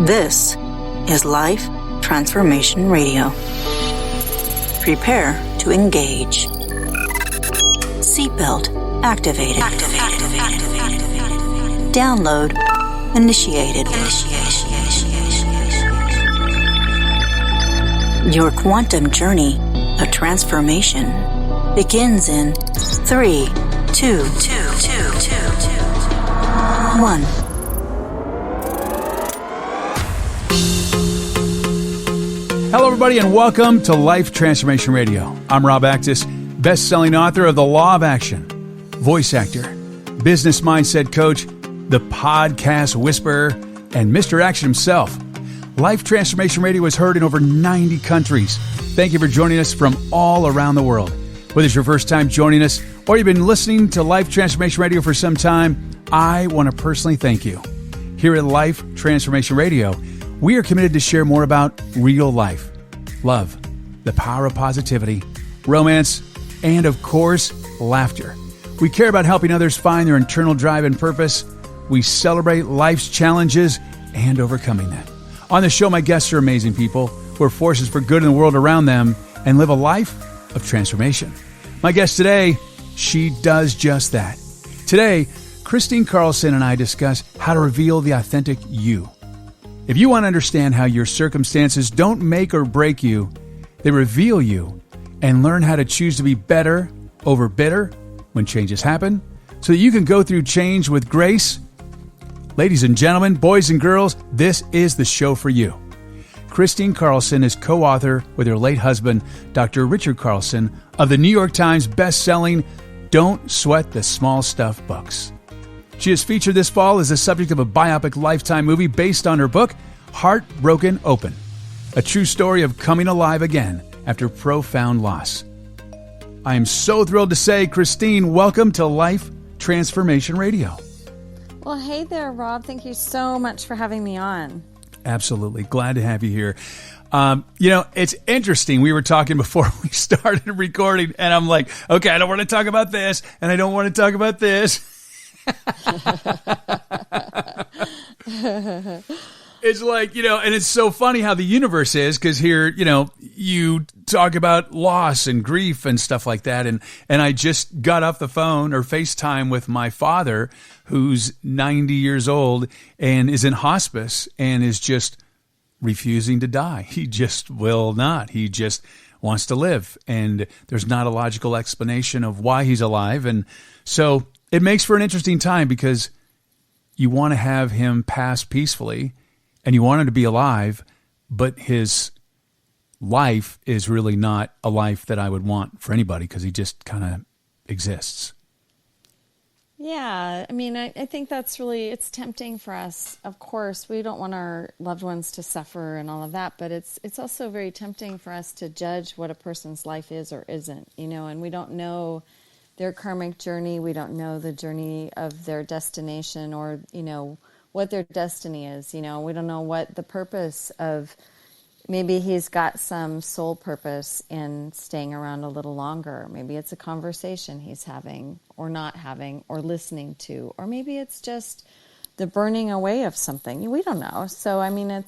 This is Life Transformation Radio. Prepare to engage. Seatbelt activated. Download initiated. Your quantum journey of transformation begins in 3, 2, 1. Hello, everybody, and welcome to Life Transformation Radio. I'm Rob Actis, best-selling author of The Law of Action, voice actor, business mindset coach, the podcast whisperer, and Mr. Action himself. Life Transformation Radio is heard in over 90 countries. Thank you for joining us from all around the world. Whether it's your first time joining us or you've been listening to Life Transformation Radio for some time, I want to personally thank you. Here at Life Transformation Radio, we are committed to share more about real life, love, the power of positivity, romance, and of course, laughter. We care about helping others find their internal drive and purpose. We celebrate life's challenges and overcoming them. On the show, my guests are amazing people who are forces for good in the world around them and live a life of transformation. My guest today, she does just that. Today, Kristine Carlson and I discuss how to reveal the authentic you. If you want to understand how your circumstances don't make or break you, they reveal you, and learn how to choose to be better over bitter when changes happen, so that you can go through change with grace. Ladies and gentlemen, boys and girls, this is the show for you. Kristine Carlson is co-author with her late husband, Dr. Richard Carlson, of the New York Times best-selling Don't Sweat the Small Stuff books. She is featured this fall as the subject of a biopic Lifetime movie based on her book, Heartbroken Open, a true story of coming alive again after profound loss. I am so thrilled to say, Kristine, welcome to Life Transformation Radio. Well, hey there, Rob. Thank you so much for having me on. Absolutely. Glad to have you here. It's interesting. We were talking before we started recording, and I'm like, okay, I don't want to talk about this, and I don't want to talk about this. It's like, and it's so funny how the universe is, because here, you talk about loss and grief and stuff like that. And I just got off the phone or FaceTime with my father, who's 90 years old and is in hospice and is just refusing to die. He just will not. He just wants to live. And there's not a logical explanation of why he's alive. And so it makes for an interesting time, because you want to have him pass peacefully and you want him to be alive, but his life is really not a life that I would want for anybody, because he just kind of exists. Yeah, I mean, I think that's really, it's tempting for us. Of course, we don't want our loved ones to suffer and all of that, but it's also very tempting for us to judge what a person's life is or isn't, and we don't know their karmic journey. We don't know the journey of their destination, or, what their destiny is. We don't know what the purpose of, maybe he's got some soul purpose in staying around a little longer. Maybe it's a conversation he's having or not having or listening to, or maybe it's just the burning away of something. We don't know. So, I mean,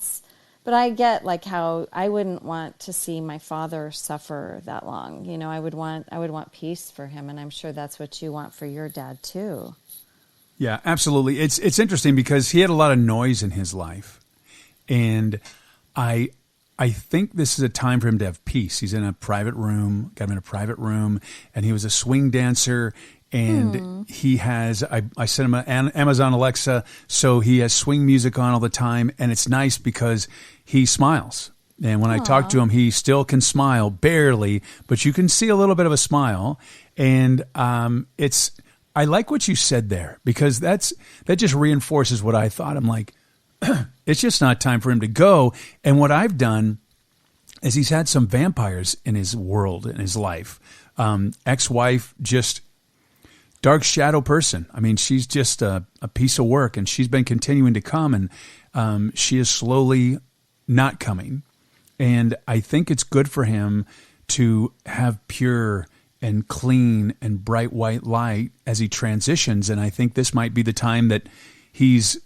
but I get like how I wouldn't want to see my father suffer that long. I would want peace for him, and I'm sure that's what you want for your dad too. Yeah, absolutely. It's interesting, because he had a lot of noise in his life, and I think this is a time for him to have peace. He's in a private room, got him in a private room, and he was a swing dancer. And he has, I sent him an Amazon Alexa, so he has swing music on all the time. And it's nice because he smiles. And when I talk to him, he still can smile, barely, but you can see a little bit of a smile. And I like what you said there, because that just reinforces what I thought. I'm like, it's just not time for him to go. And what I've done is he's had some vampires in his world, in his life. Ex-wife, just dark shadow person. I mean, she's just a piece of work, and she's been continuing to come, and she is slowly not coming. And I think it's good for him to have pure and clean and bright white light as he transitions. And I think this might be the time that he's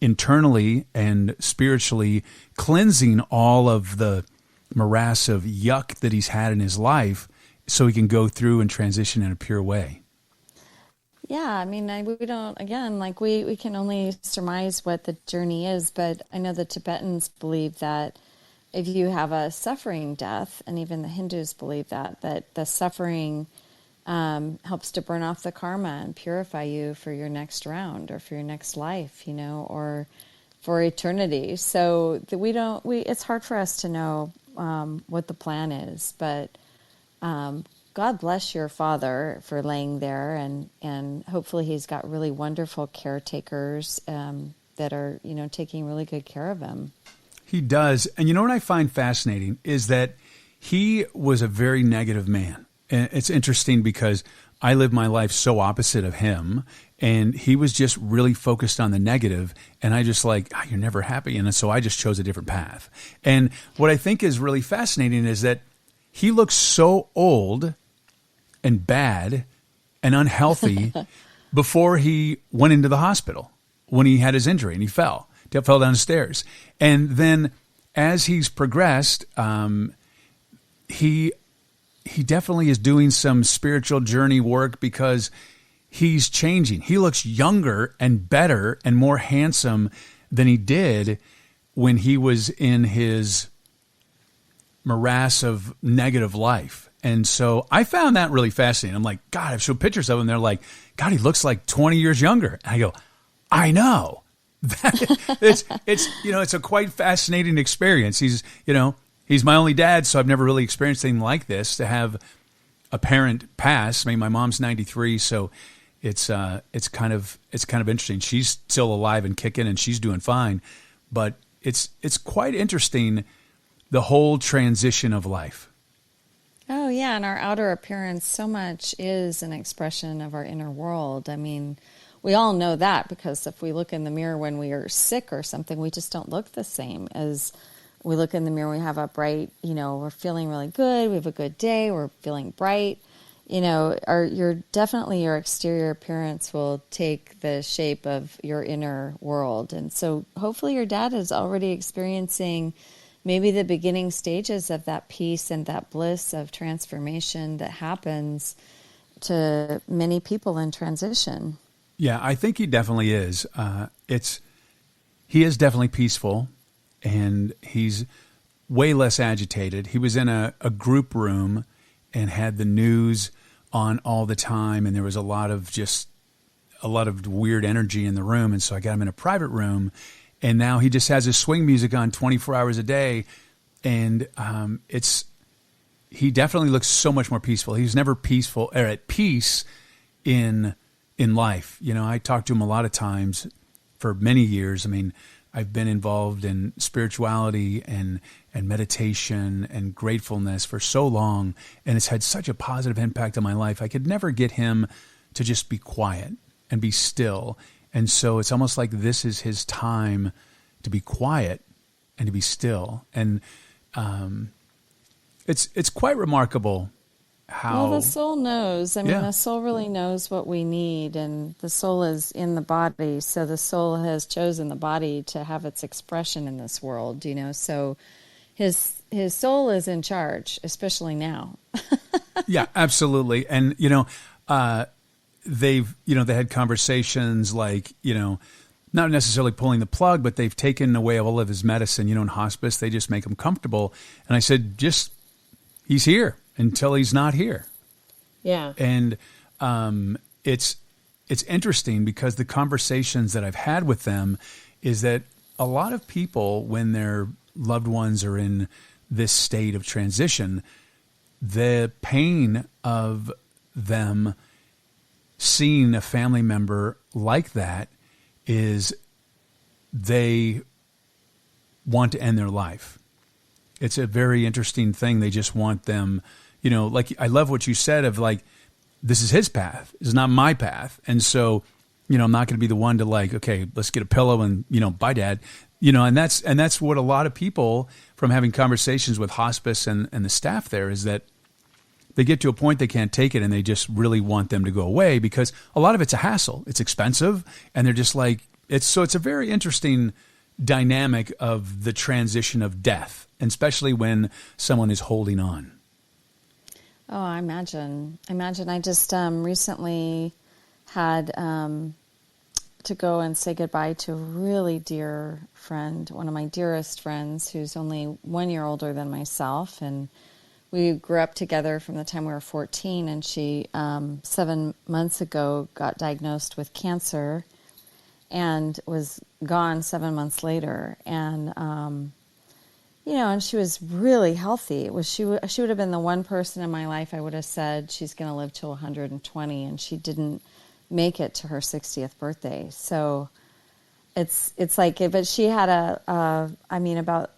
internally and spiritually cleansing all of the morass of yuck that he's had in his life so he can go through and transition in a pure way. Yeah, I mean, we don't, again, like we can only surmise what the journey is, but I know the Tibetans believe that if you have a suffering death, and even the Hindus believe that the suffering helps to burn off the karma and purify you for your next round or for your next life, or for eternity. So it's hard for us to know what the plan is, but God bless your father for laying there, and hopefully he's got really wonderful caretakers that are, taking really good care of him. He does. And what I find fascinating is that he was a very negative man. And it's interesting because I lived my life so opposite of him, and he was just really focused on the negative, and I just you're never happy. And so I just chose a different path. And what I think is really fascinating is that he looks so old and bad and unhealthy before he went into the hospital when he had his injury and he fell down the stairs. And then as he's progressed, he definitely is doing some spiritual journey work because he's changing. He looks younger and better and more handsome than he did when he was in his morass of negative life. And so I found that really fascinating. I'm like, God, I've showed pictures of him. They're like, God, he looks like 20 years younger. And I go, I know. It's a quite fascinating experience. He's my only dad, so I've never really experienced anything like this, to have a parent pass. I mean, my mom's 93, so it's kind of interesting. She's still alive and kicking, and she's doing fine. But it's quite interesting, the whole transition of life. Oh, yeah, and our outer appearance so much is an expression of our inner world. I mean, we all know that because if we look in the mirror when we are sick or something, we just don't look the same as we look in the mirror. We have a bright, we're feeling really good. We have a good day. We're feeling bright. Your exterior appearance will take the shape of your inner world. And so hopefully your dad is already experiencing maybe the beginning stages of that peace and that bliss of transformation that happens to many people in transition. Yeah, I think he definitely is. He is definitely peaceful, and he's way less agitated. He was in a group room and had the news on all the time, and there was a lot of weird energy in the room, and so I got him in a private room. And now he just has his swing music on 24 hours a day, and he definitely looks so much more peaceful. He's never peaceful or at peace in life. I talked to him a lot of times for many years. I mean, I've been involved in spirituality and meditation and gratefulness for so long, and it's had such a positive impact on my life. I could never get him to just be quiet and be still. And so it's almost like this is his time to be quiet and to be still. And it's quite remarkable how... Well, the soul knows. The soul really knows what we need, and the soul is in the body. So the soul has chosen the body to have its expression in this world, So his soul is in charge, especially now. Yeah, absolutely. And, they had conversations like, not necessarily pulling the plug, but they've taken away all of his medicine, in hospice. They just make him comfortable. And I said, he's here until he's not here. Yeah. And it's interesting because the conversations that I've had with them is that a lot of people, when their loved ones are in this state of transition, the pain of them seeing a family member like that is they want to end their life. It's a very interesting thing. They just want them, I love what you said of this is his path. It's not my path. And so, I'm not going to be the one to okay, let's get a pillow and, bye, Dad. And that's what a lot of people from having conversations with hospice and the staff there is that they get to a point they can't take it, and they just really want them to go away because a lot of it's a hassle. It's expensive, and they're just It's a very interesting dynamic of the transition of death, and especially when someone is holding on. Oh, I imagine. I just recently had to go and say goodbye to a really dear friend, one of my dearest friends, who's only 1 year older than myself. And we grew up together from the time we were 14. And she, 7 months ago, got diagnosed with cancer and was gone 7 months later. And, and she was really healthy. She would have been the one person in my life I would have said she's going to live till 120, and she didn't make it to her 60th birthday. So it's like, but she had about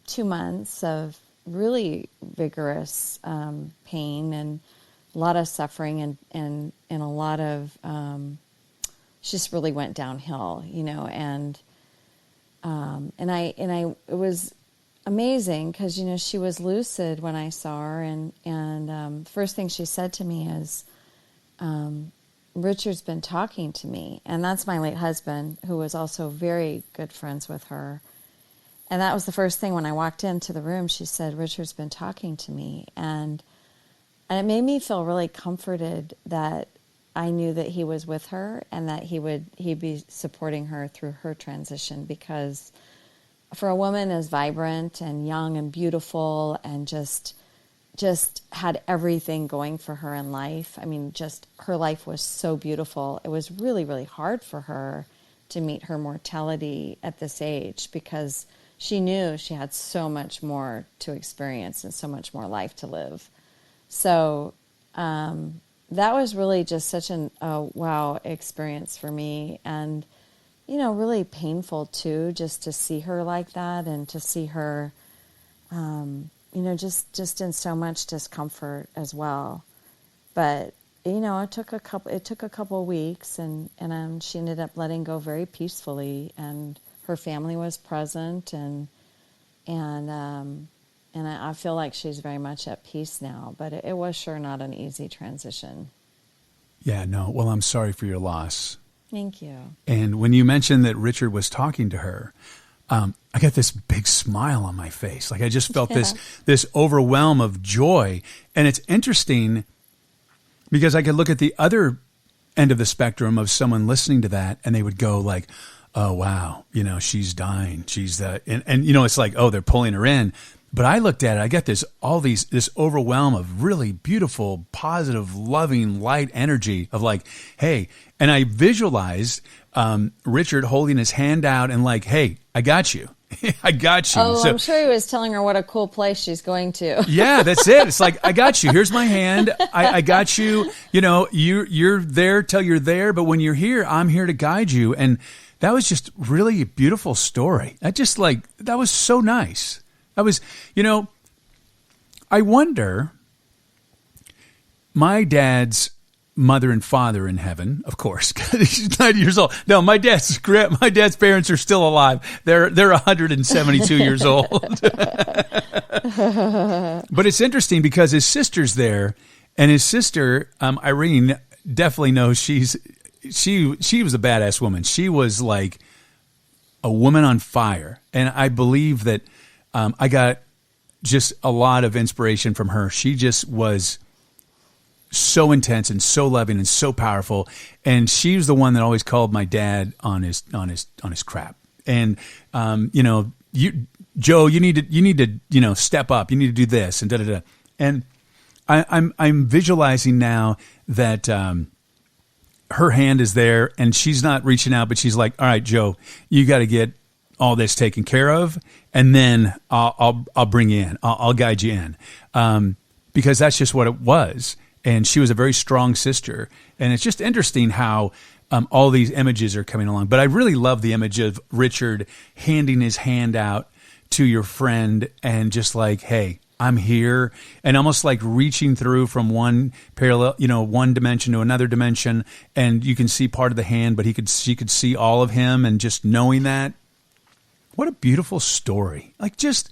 2 months of really vigorous pain and a lot of suffering and a lot of, she just really went downhill, and it was amazing because, she was lucid when I saw her, and the first thing she said to me is, Richard's been talking to me. And that's my late husband, who was also very good friends with her. And that was the first thing when I walked into the room. She said, Richard's been talking to me. And it made me feel really comforted that I knew that he was with her and that he'd be supporting her through her transition. Because for a woman as vibrant and young and beautiful and just had everything going for her in life. I mean, just her life was so beautiful. It was really, really hard for her to meet her mortality at this age because she knew she had so much more to experience and so much more life to live. So that was really just such a wow experience for me, and really painful too, just to see her like that and to see her just in so much discomfort as well. But, it took a couple of weeks, and she ended up letting go very peacefully, and her family was present, and I feel like she's very much at peace now, but it was sure not an easy transition. Yeah, no. Well, I'm sorry for your loss. Thank you. And when you mentioned that Richard was talking to her, I got this big smile on my face. Like I just felt this overwhelm of joy. And it's interesting because I could look at the other end of the spectrum of someone listening to that, and they would go like, oh, wow, she's dying. She's that. And it's like, oh, they're pulling her in. But I looked at it, I got this overwhelm of really beautiful, positive, loving, light energy of like, hey, and I visualized Richard holding his hand out and like, hey, I got you. I got you. Oh, so, I'm sure he was telling her what a cool place she's going to. Yeah, that's it. It's like, I got you. Here's my hand. I got you. You're there till you're there. But when you're here, I'm here to guide you. And that was just really a beautiful story. That was so nice. I was, I wonder, my dad's mother and father in heaven, of course, he's 90 years old. No, my dad's parents are still alive. They're 172 years old. But it's interesting because his sister's there, and his sister, Irene, definitely knows she was a badass woman. She was like a woman on fire. And I believe that I got just a lot of inspiration from her. She just was so intense and so loving and so powerful. And she was the one that always called my dad on his crap. And Joe, you need to step up. You need to do this and da da da. And I'm visualizing now that her hand is there, and she's not reaching out, but she's like, all right, Joe, you got to get all this taken care of, and then I'll bring you in. I'll guide you in, because that's just what it was. And she was a very strong sister. And it's just interesting how all these images are coming along. But I really love the image of Richard handing his hand out to your friend and just like, hey, I'm here, and almost like reaching through from one one dimension to another dimension, and you can see part of the hand, but she could see all of him, and just knowing that. What a beautiful story. Like, just,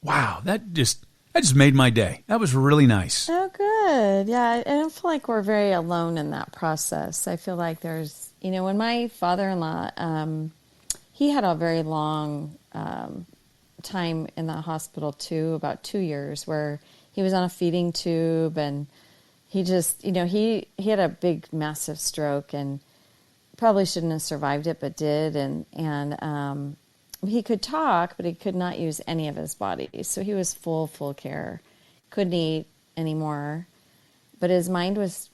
wow, that just made my day. That was really nice. Oh, good. Yeah, I don't feel like we're very alone in that process. I feel like there's when my father-in-law, he had a very long time in the hospital too, about 2 years, where he was on a feeding tube, and he just, he had a big, massive stroke, and probably shouldn't have survived it, but did, and he could talk, but he could not use any of his body, so he was full care, couldn't eat anymore, but his mind was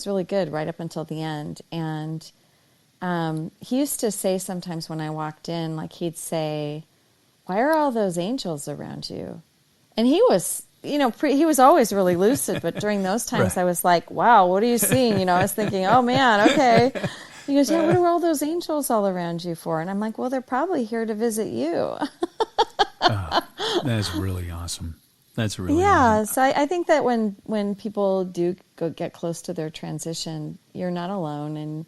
really good right up until the end, and he used to say sometimes when I walked in, like he'd say, "Why are all those angels around you?" And he was, he was always really lucid, but during those times I was like, "Wow, what are you seeing?" I was thinking, "Oh man, okay." He goes, "Yeah, what are all those angels all around you for?" And I'm like, "Well, they're probably here to visit you." That's really awesome. That's really awesome. awesome. So I think that when people do get close to their transition, you're not alone, and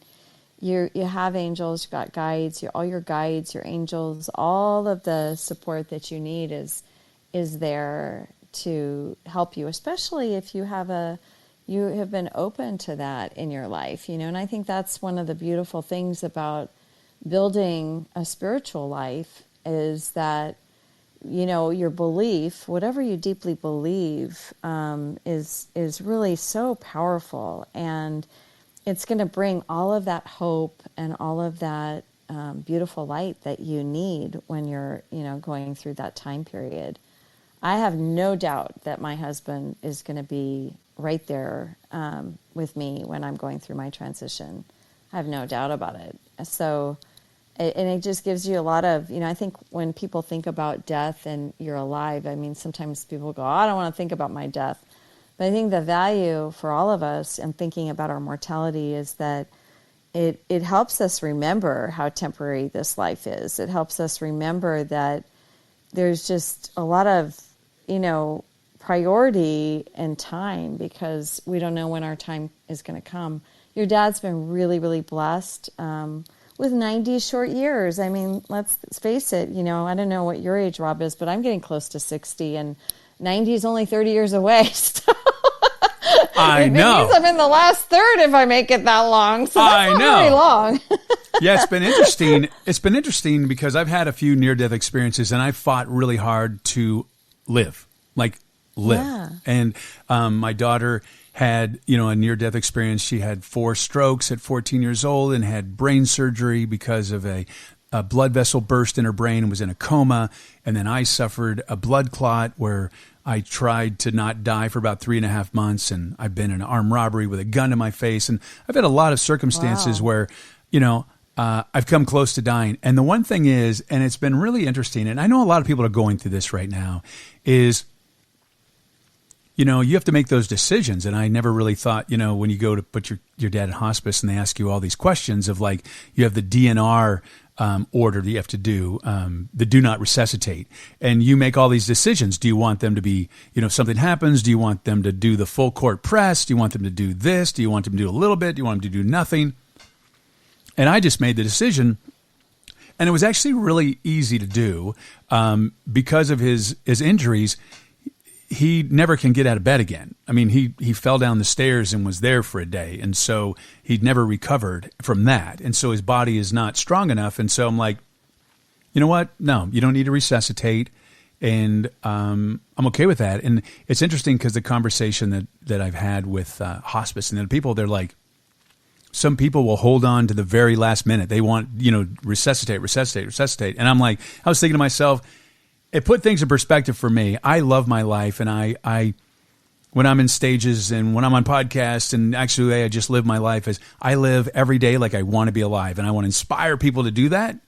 you have angels, you've got guides, all your guides, your angels, all of the support that you need is there to help you, especially if you have been open to that in your life, and I think that's one of the beautiful things about building a spiritual life is that, your belief, whatever you deeply believe, is really so powerful, and it's going to bring all of that hope and all of that beautiful light that you need when you're, going through that time period. I have no doubt that my husband is going to be right there with me when I'm going through my transition. I have no doubt about it. So, and it just gives you a lot of, I think when people think about death and you're alive, I mean, sometimes people go, "Oh, I don't want to think about my death." But I think the value for all of us in thinking about our mortality is that it helps us remember how temporary this life is. It helps us remember that there's just a lot of, priority and time, because we don't know when our time is going to come. Your dad's been really, really blessed with 90 short years. I mean, let's face it, I don't know what your age, Rob, is, but I'm getting close to 60, and 90 is only 30 years away. So I know. It means I'm in the last third if I make it that long. So that's not very long. Yeah, it's been interesting. It's been interesting because I've had a few near-death experiences, and I fought really hard to live. Yeah. And my daughter had, a near-death experience. She had 4 strokes at 14 years old and had brain surgery because of a blood vessel burst in her brain and was in a coma. And then I suffered a blood clot where I tried to not die for about 3.5 months. And I've been in an armed robbery with a gun to my face. And I've had a lot of circumstances where, I've come close to dying. And the one thing is, and it's been really interesting, and I know a lot of people are going through this right now, is you have to make those decisions. And I never really thought, when you go to put your dad in hospice and they ask you all these questions of like, you have the DNR order that you have to do, the do not resuscitate. And you make all these decisions. Do you want them to be, if something happens, do you want them to do the full court press? Do you want them to do this? Do you want them to do a little bit? Do you want them to do nothing? And I just made the decision. And it was actually really easy to do because of his injuries. He never can get out of bed again. I mean, he fell down the stairs and was there for a day. And so he'd never recovered from that. And so his body is not strong enough. And so I'm like, you know what? No, you don't need to resuscitate. And I'm okay with that. And it's interesting because the conversation that I've had with hospice and the people, they're like, some people will hold on to the very last minute. They want, resuscitate. And I'm like, I was thinking to myself, it put things in perspective for me. I love my life, and I when I'm in stages and when I'm on podcasts, and actually the way I just live my life is I live every day like I want to be alive, and I want to inspire people to do that.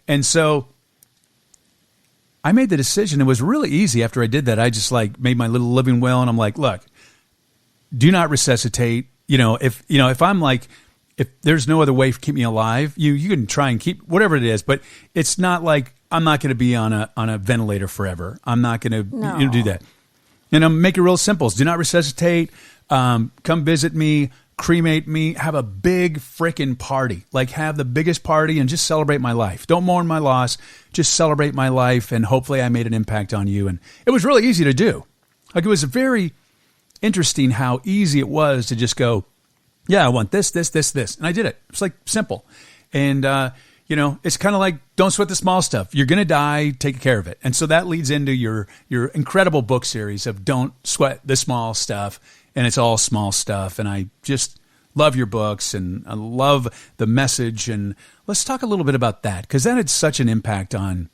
And so I made the decision. It was really easy after I did that. I just made my little living will, and I'm like, look, do not resuscitate. If I'm like, if there's no other way to keep me alive, you can try and keep whatever it is, but it's not like I'm not going to be on a ventilator forever. I'm not going to do that. And make it real simple. Do not resuscitate. Come visit me. Cremate me. Have a big freaking party. Have the biggest party and just celebrate my life. Don't mourn my loss. Just celebrate my life, and hopefully I made an impact on you. And it was really easy to do. It was very interesting how easy it was to just go, Yeah, I want this, this, this, this. And I did it. It's like simple. And, it's kind of like, don't sweat the small stuff. You're going to die, take care of it. And so that leads into your incredible book series of Don't Sweat the Small Stuff. And it's all small stuff. And I just love your books and I love the message. And let's talk a little bit about that, because that had such an impact on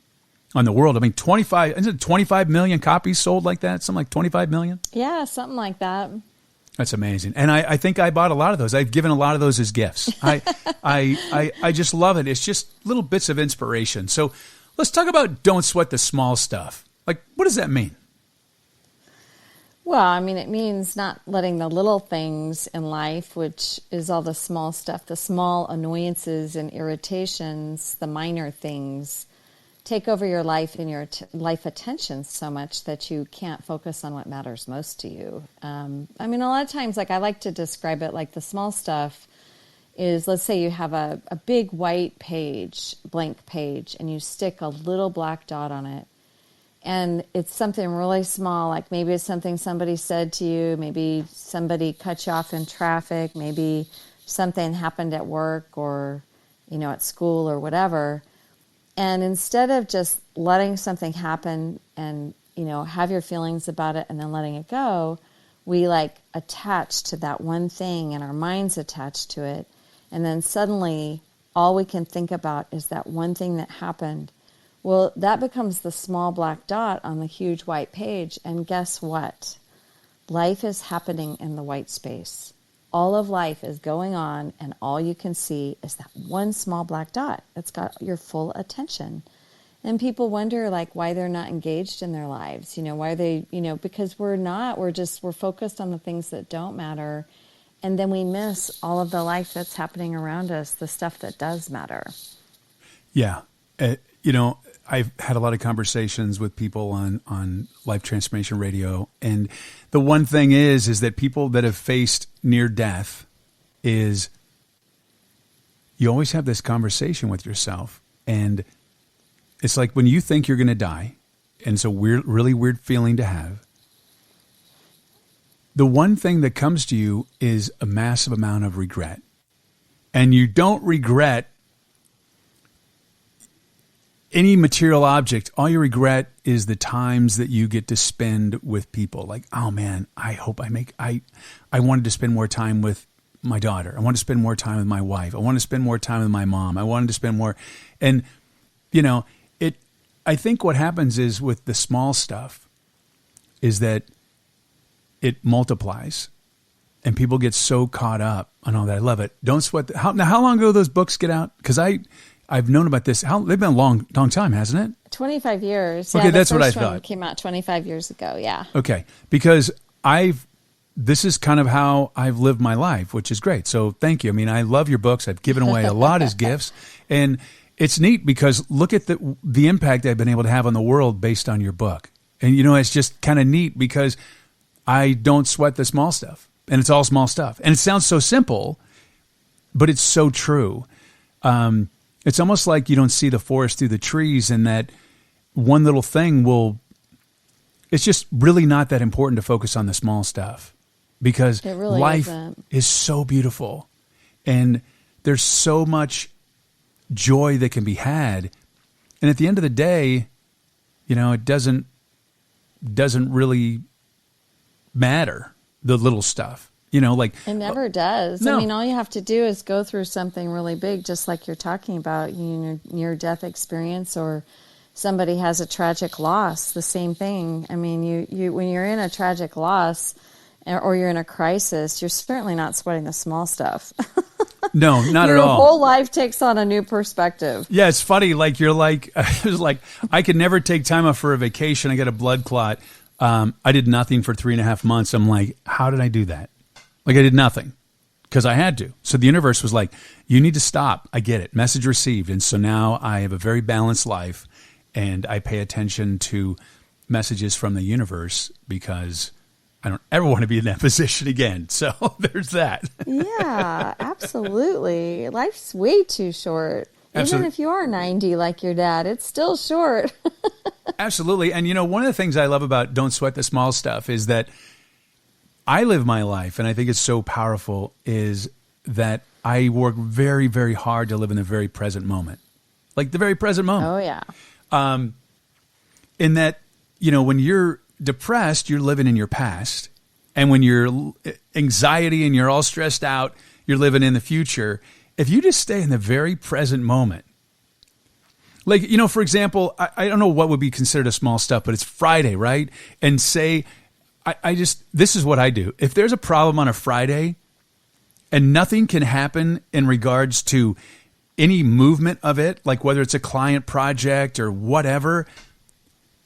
the world. I mean, 25 million copies sold like that? Something like 25 million? Yeah, something like that. That's amazing. And I think I bought a lot of those. I've given a lot of those as gifts. I just love it. It's just little bits of inspiration. So let's talk about Don't Sweat the Small Stuff. Like, what does that mean? Well, I mean, it means not letting the little things in life, which is all the small stuff, the small annoyances and irritations, the minor things, take over your life and your life attention so much that you can't focus on what matters most to you. I mean, a lot of times, like I like to describe it like the small stuff is, let's say you have a big white page, blank page, and you stick a little black dot on it. And it's something really small, like maybe it's something somebody said to you, maybe somebody cut you off in traffic, maybe something happened at work or, at school or whatever. And instead of just letting something happen and, have your feelings about it and then letting it go, we like attach to that one thing and our mind's attached to it. And then suddenly all we can think about is that one thing that happened. Well, that becomes the small black dot on the huge white page. And guess what? Life is happening in the white space. All of life is going on, and all you can see is that one small black dot that's got your full attention. And people wonder, like, why they're not engaged in their lives. Why are they, because we're not. We're focused on the things that don't matter. And then we miss all of the life that's happening around us, the stuff that does matter. Yeah. I've had a lot of conversations with people on Life Transformation Radio. And the one thing is that people that have faced near death is you always have this conversation with yourself. And it's like when you think you're going to die, and it's a really weird feeling to have, the one thing that comes to you is a massive amount of regret. And you don't regret any material object. All you regret is the times that you get to spend with people. Like, oh man, I wanted to spend more time with my daughter. I want to spend more time with my wife. I want to spend more time with my mom. I wanted to spend more. And, I think what happens is with the small stuff is that it multiplies and people get so caught up on all that. I love it. Don't sweat. How long ago those books get out? Because I've known about this. They've been a long time, hasn't it? 25 years. Okay, yeah, that's what I thought. The thought. first one came out 25 years ago, yeah. Okay, because this is kind of how I've lived my life, which is great. So thank you. I mean, I love your books. I've given away a lot as gifts. And it's neat because look at the impact I've been able to have on the world based on your book. And, it's just kind of neat because I don't sweat the small stuff. And it's all small stuff. And it sounds so simple, but it's so true. It's almost like you don't see the forest through the trees, and that one little thing it's just really not that important to focus on the small stuff because really life isn't. Is so beautiful and there's so much joy that can be had. And at the end of the day, it doesn't really matter, the little stuff. It never does. No. I mean, all you have to do is go through something really big, just like you're talking about, your near-death experience, or somebody has a tragic loss, the same thing. I mean, you when you're in a tragic loss or you're in a crisis, you're certainly not sweating the small stuff. No, not at all. Your whole life takes on a new perspective. Yeah, it's funny. Like it was like, I could never take time off for a vacation. I got a blood clot. I did nothing for 3.5 months. I'm like, how did I do that? Like I did nothing because I had to. So the universe was like, you need to stop. I get it. Message received. And so now I have a very balanced life and I pay attention to messages from the universe because I don't ever want to be in that position again. So there's that. Yeah, absolutely. Life's way too short. Absolutely. Even if you are 90 like your dad, it's still short. Absolutely. And one of the things I love about Don't Sweat the Small Stuff is that I live my life, and I think it's so powerful, is that I work very, very hard to live in the very present moment. Like the very present moment. Oh, yeah. In that, when you're depressed, you're living in your past. And when you're anxiety and you're all stressed out, you're living in the future. If you just stay in the very present moment, like, for example, I don't know what would be considered a small stuff, but it's Friday, right? And say, this is what I do. If there's a problem on a Friday and nothing can happen in regards to any movement of it, like whether it's a client project or whatever,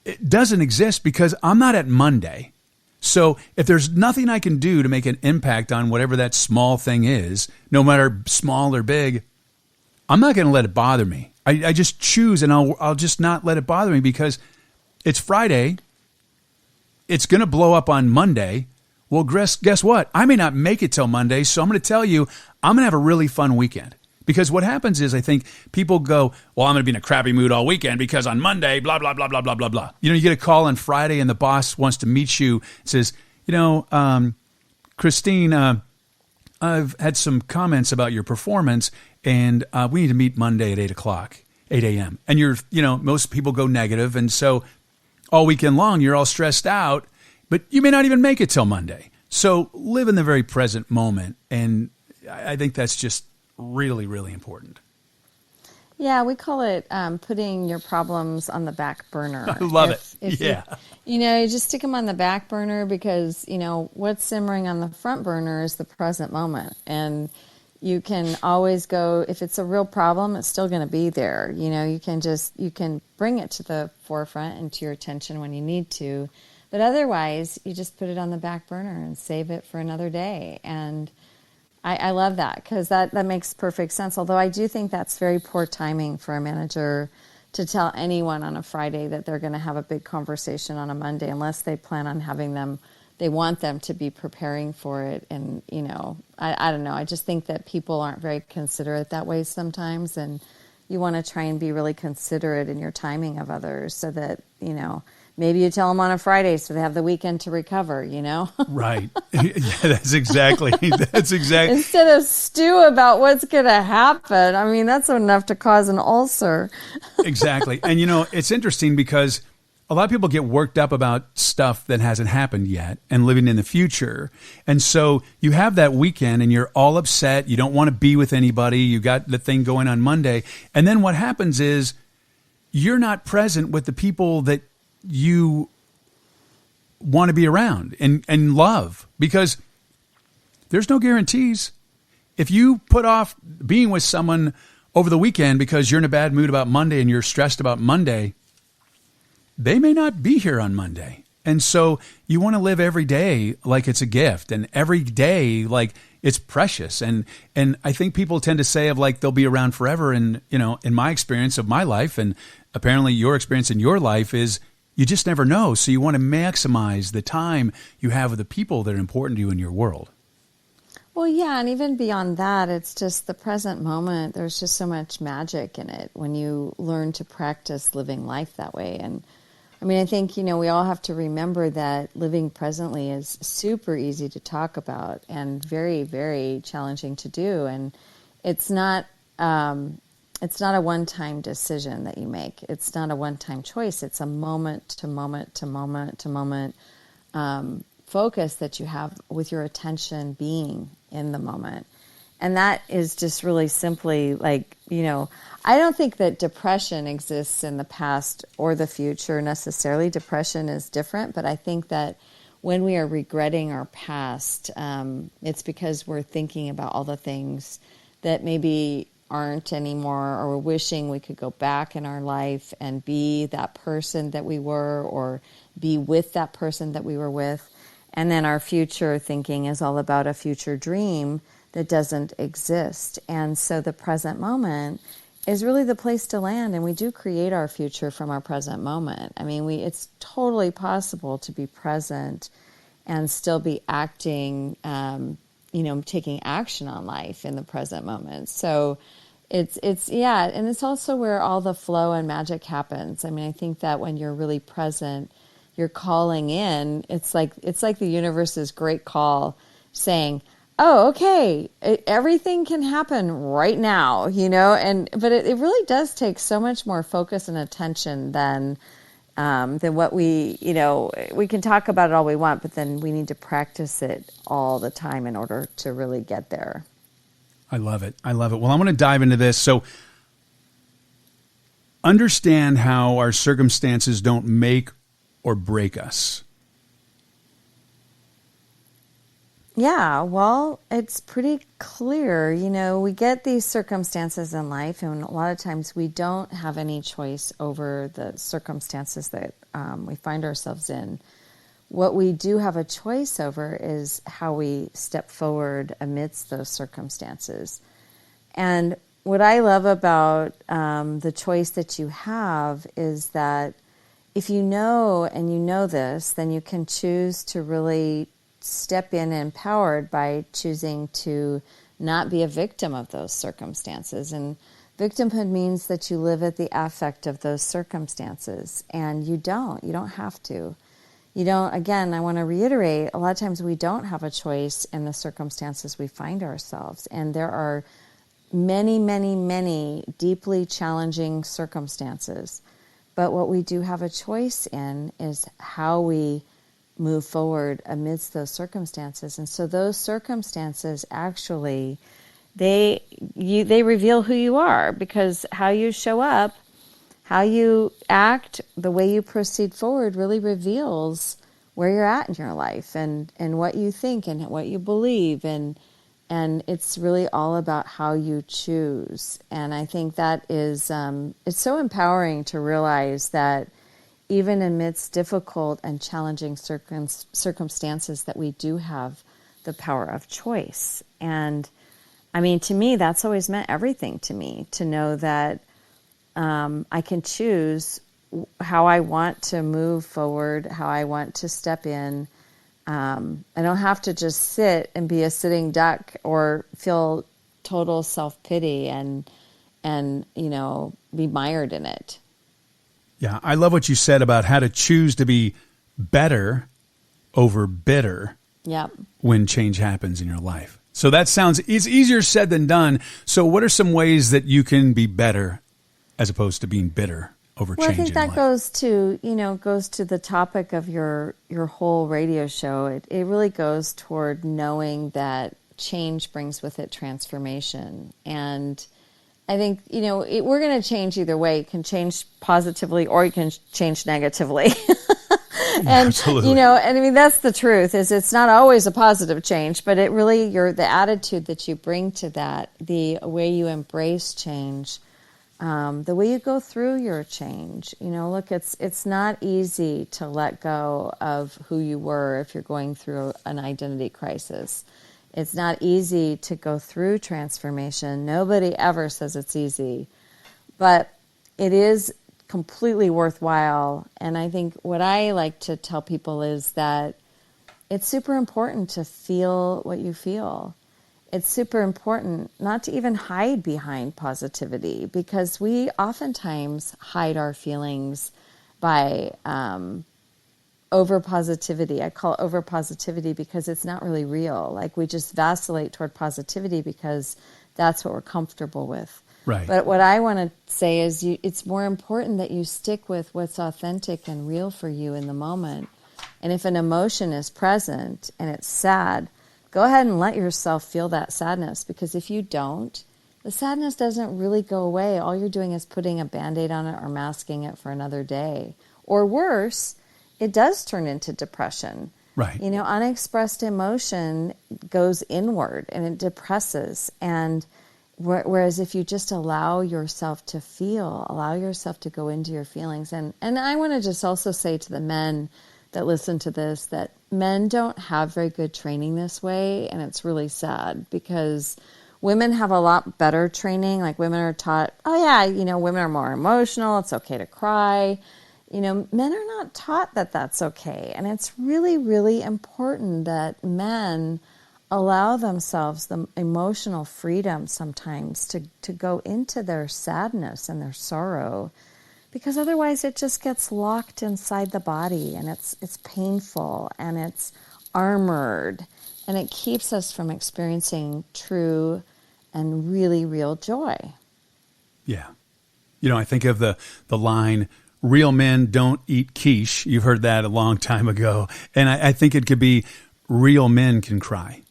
it doesn't exist because I'm not at Monday. So if there's nothing I can do to make an impact on whatever that small thing is, no matter small or big, I'm not going to let it bother me. I just choose, and I'll just not let it bother me because it's Friday. It's going to blow up on Monday. Well, guess what? I may not make it till Monday, so I'm going to tell you I'm going to have a really fun weekend. Because what happens is I think people go, well, I'm going to be in a crappy mood all weekend because on Monday, blah, blah, blah, blah, blah, blah, blah. You get a call on Friday and the boss wants to meet you. Says, Kristine, I've had some comments about your performance and we need to meet Monday at 8 a.m. And most people go negative. And so all weekend long, you're all stressed out, but you may not even make it till Monday. So live in the very present moment. And I think that's just really, really important. Yeah, we call it putting your problems on the back burner. I love it. Yeah. You just stick them on the back burner because, what's simmering on the front burner is the present moment. And you can always go, if it's a real problem, it's still going to be there. You can bring it to the forefront and to your attention when you need to. But otherwise, you just put it on the back burner and save it for another day. And I love that because that makes perfect sense. Although I do think that's very poor timing for a manager to tell anyone on a Friday that they're going to have a big conversation on a Monday unless they plan on having them. They want them to be preparing for it. And, I don't know. I just think that people aren't very considerate that way sometimes. And you want to try and be really considerate in your timing of others so that, maybe you tell them on a Friday so they have the weekend to recover, Right. Yeah, that's exactly. Instead of stew about what's going to happen. I mean, that's enough to cause an ulcer. Exactly. And, it's interesting because a lot of people get worked up about stuff that hasn't happened yet and living in the future. And so you have that weekend and you're all upset. You don't want to be with anybody. You got the thing going on Monday. And then what happens is you're not present with the people that you want to be around and love because there's no guarantees. If you put off being with someone over the weekend because you're in a bad mood about Monday and you're stressed about Monday, they may not be here on Monday. And so you want to live every day like it's a gift and every day like it's precious. And I think people tend to say of like they'll be around forever. And, in my experience of my life and apparently your experience in your life is you just never know. So you want to maximize the time you have with the people that are important to you in your world. Well, yeah, and even beyond that, it's just the present moment. There's just so much magic in it when you learn to practice living life that way. And I think, we all have to remember that living presently is super easy to talk about and very, very challenging to do. And it's not a one-time decision that you make. It's not a one-time choice. It's a moment to moment to moment to moment focus that you have with your attention being in the moment. And that is just really simply like, I don't think that depression exists in the past or the future necessarily. Depression is different, but I think that when we are regretting our past, it's because we're thinking about all the things that maybe aren't anymore, or we're wishing we could go back in our life and be that person that we were or be with that person that we were with. And then our future thinking is all about a future dream that doesn't exist. And so the present moment is really the place to land, and we do create our future from our present moment. It's totally possible to be present and still be acting, taking action on life in the present moment. So it's and it's also where all the flow and magic happens. I think that when you're really present, you're calling in. It's like the universe's great call saying, oh, okay, everything can happen right now, but it really does take so much more focus and attention than what we can talk about it all we want, but then we need to practice it all the time in order to really get there. I love it. Well, I'm going to dive into this. So understand how our circumstances don't make or break us. Yeah, well, it's pretty clear. We get these circumstances in life, and a lot of times we don't have any choice over the circumstances that we find ourselves in. What we do have a choice over is how we step forward amidst those circumstances. And what I love about the choice that you have is that if you know this, then you can choose to really step in empowered by choosing to not be a victim of those circumstances. And victimhood means that you live at the affect of those circumstances, and you don't have to. Again, I want to reiterate, a lot of times we don't have a choice in the circumstances we find ourselves. And there are many, many, many deeply challenging circumstances. But what we do have a choice in is how we move forward amidst those circumstances. And so those circumstances actually, they reveal who you are, because how you show up, how you act, the way you proceed forward really reveals where you're at in your life and what you think and what you believe. And it's really all about how you choose. And I think that is, it's so empowering to realize that even amidst difficult and challenging circumstances, that we do have the power of choice. And I mean, to me, that's always meant everything to me, to know that I can choose how I want to move forward, how I want to step in. I don't have to just sit and be a sitting duck or feel total self-pity and be mired in it. Yeah, I love what you said about how to choose to be better over bitter. Yep. When change happens in your life. So that sounds, it's easier said than done. So what are some ways that you can be better as opposed to being bitter over change in life? Well, I think that goes to the topic of your whole radio show. It really goes toward knowing that change brings with it transformation. And I think, we're going to change either way. You can change positively or you can change negatively. And, absolutely. And I mean, that's the truth, is it's not always a positive change, but it really, the attitude that you bring to that, the way you embrace change, the way you go through your change. Look, it's not easy to let go of who you were if you're going through an identity crisis. It's not easy to go through transformation. Nobody ever says it's easy, but it is completely worthwhile. And I think what I like to tell people is that it's super important to feel what you feel. It's super important not to even hide behind positivity, because we oftentimes hide our feelings by over positivity. I call it over positivity because it's not really real. Like, we just vacillate toward positivity because that's what we're comfortable with. Right. But what I want to say is it's more important that you stick with what's authentic and real for you in the moment. And if an emotion is present and it's sad, go ahead and let yourself feel that sadness, because if you don't, the sadness doesn't really go away. All you're doing is putting a Band-Aid on it or masking it for another day. Or worse, it does turn into depression. Right. Unexpressed emotion goes inward and it depresses. And whereas if you just allow yourself to feel, allow yourself to go into your feelings. And I want to just also say to the men that listen to this, that men don't have very good training this way. And it's really sad, because women have a lot better training. Like, women are taught, women are more emotional. It's okay to cry. Men are not taught that that's okay. And it's really, really important that men allow themselves the emotional freedom sometimes to go into their sadness and their sorrow, because otherwise it just gets locked inside the body, and it's painful and it's armored, And it keeps us from experiencing true and really real joy. Yeah. I think of the line, real men don't eat quiche. You've heard that a long time ago. And I think it could be, real men can cry.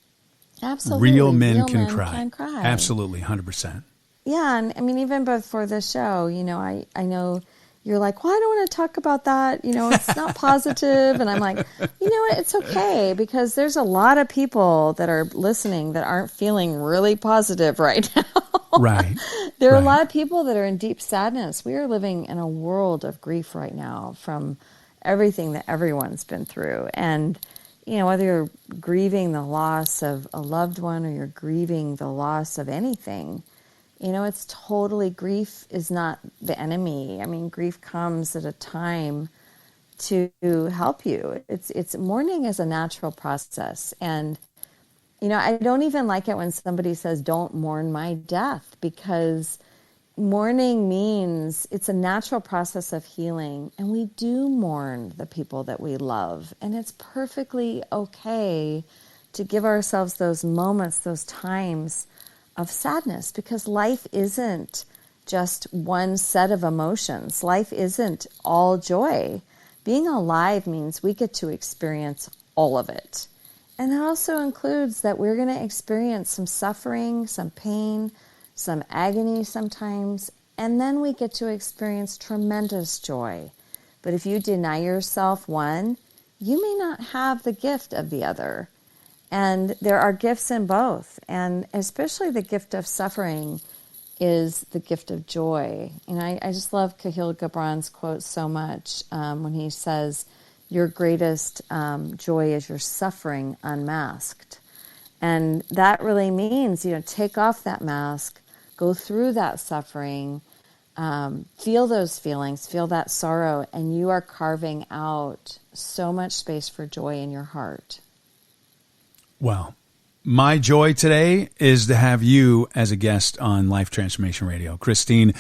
Absolutely. Real men can cry. cry. Absolutely, 100%. Yeah, and I mean, even before the show, I know you're like, well, I don't want to talk about that. It's not positive. And I'm like, you know what? It's okay, because there's a lot of people that are listening that aren't feeling really positive right now. Right. There are a lot of people that are in deep sadness. We are living in a world of grief right now from everything that everyone's been through. And, whether you're grieving the loss of a loved one or you're grieving the loss of anything, it's totally, grief is not the enemy. I mean, grief comes at a time to help you. It's mourning is a natural process. And, I don't even like it when somebody says, don't mourn my death, because mourning means it's a natural process of healing. And we do mourn the people that we love. And it's perfectly okay to give ourselves those moments, those times of sadness, because life isn't just one set of emotions. Life isn't all joy. Being alive means we get to experience all of it. And that also includes that we're going to experience some suffering, some pain, some agony sometimes, and then we get to experience tremendous joy. But if you deny yourself one, you may not have the gift of the other. And there are gifts in both. And especially the gift of suffering is the gift of joy. And I just love Kahlil Gibran's quote so much when he says, your greatest joy is your suffering unmasked. And that really means, take off that mask, go through that suffering, feel those feelings, feel that sorrow, and you are carving out so much space for joy in your heart. Well, my joy today is to have you as a guest on Life Transformation Radio. Kristine,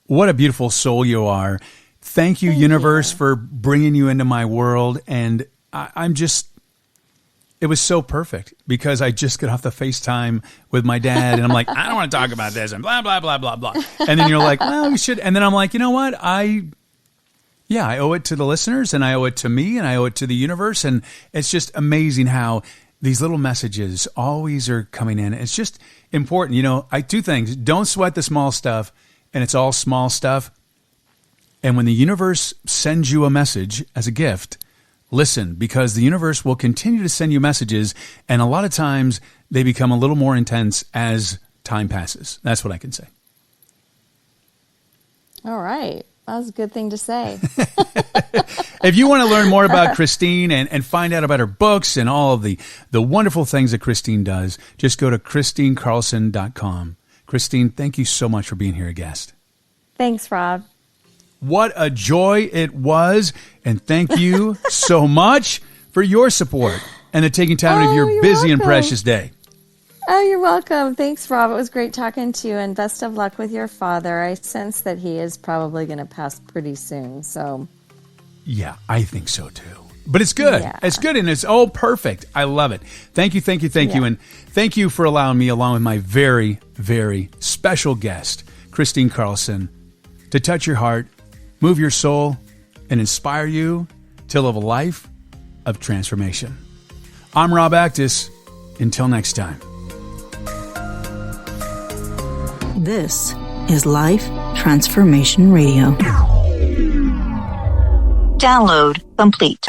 what a beautiful soul you are. Thank you, universe, for bringing you into my world. And it was so perfect, because I just got off the FaceTime with my dad and I'm like, I don't want to talk about this and blah, blah, blah, blah, blah. And then you're like, well, we should. And then I'm like, you know what? I owe it to the listeners, and I owe it to me, and I owe it to the universe. And it's just amazing how these little messages always are coming in. It's just important. Two things. Don't sweat the small stuff, and it's all small stuff. And when the universe sends you a message as a gift, listen, because the universe will continue to send you messages, and a lot of times they become a little more intense as time passes. That's what I can say. All right. That was a good thing to say. If you want to learn more about Kristine and find out about her books and all of the wonderful things that Kristine does, just go to KristineCarlson.com. Kristine, thank you so much for being here, a guest. Thanks, Rob. What a joy it was. And thank you so much for your support and the taking time out of your busy and precious day. Oh, you're welcome. Thanks, Rob. It was great talking to you, and best of luck with your father. I sense that he is probably going to pass pretty soon. So, yeah, I think so too. But it's good. Yeah. It's good, and it's all perfect. I love it. Thank you, thank you, thank you. And thank you for allowing me, along with my very, very special guest, Kristine Carlson, to touch your heart, move your soul, and inspire you to live a life of transformation. I'm Rob Actis. Until next time. This is Life Transformation Radio. Download complete.